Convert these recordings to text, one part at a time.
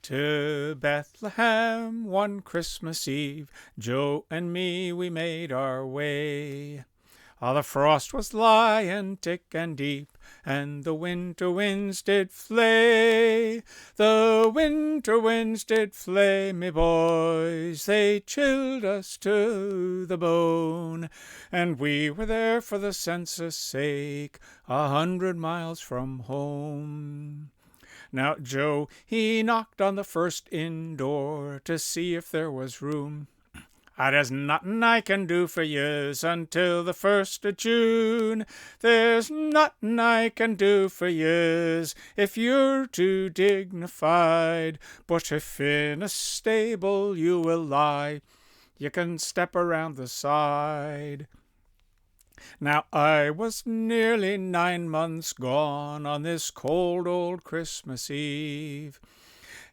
To Bethlehem one Christmas Eve, Joe and me we made our way. The frost was lying thick and deep, and the winter winds did flay. The winter winds did flay, me boys, they chilled us to the bone. And we were there for the census sake, 100 miles from home. Now Joe, he knocked on the first inn door to see if there was room. There's nothing I can do for yez until the 1st of June. There's nothing I can do for yez if you're too dignified. But if in a stable you will lie, you can step around the side. Now I was nearly 9 months gone on this cold old Christmas Eve,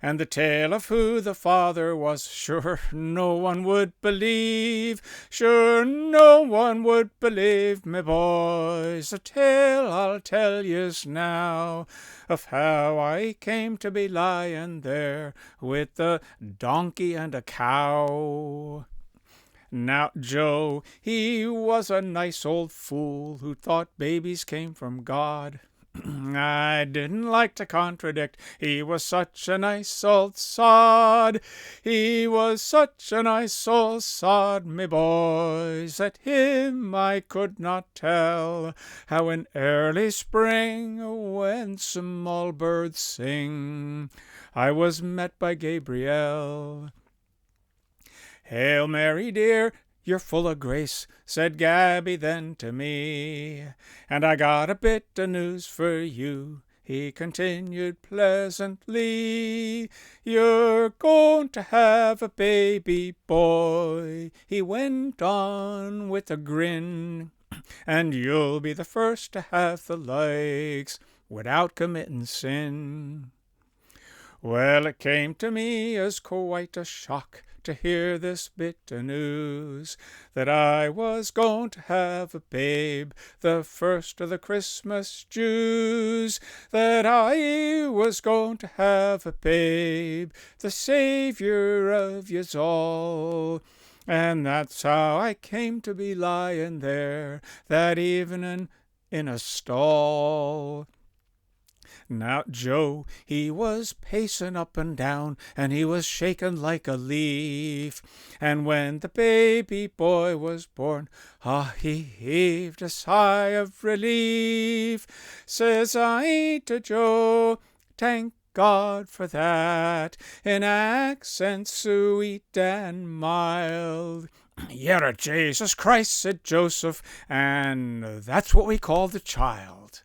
and the tale of who the father was, sure no one would believe. Sure no one would believe, me boys, a tale I'll tell yez now, of how I came to be lying there with a donkey and a cow. Now Joe, he was a nice old fool who thought babies came from God. I didn't like to contradict, he was such a nice old sod. He was such a nice old sod, me boys, that him I could not tell how in early spring, when small birds sing, I was met by Gabriel. "Hail Mary, dear, you're full of grace," said Gabby then to me, "and I got a bit of news for you," he continued pleasantly. "You're going to have a baby boy," he went on with a grin, "and you'll be the first to have the likes without committing sin." Well, it came to me as quite a shock to hear this bit of news, that I was going to have a babe, the first of the Christmas Jews, that I was going to have a babe, the Saviour of yous all. And that's how I came to be lying there that evening in a stall. Now Joe, he was pacing up and down, and he was shaking like a leaf, and when the baby boy was born, he heaved a sigh of relief. Says I to Joe, "Thank God for that," in accents sweet and mild. "You're a Jesus Christ," said Joseph, "and that's what we call the child."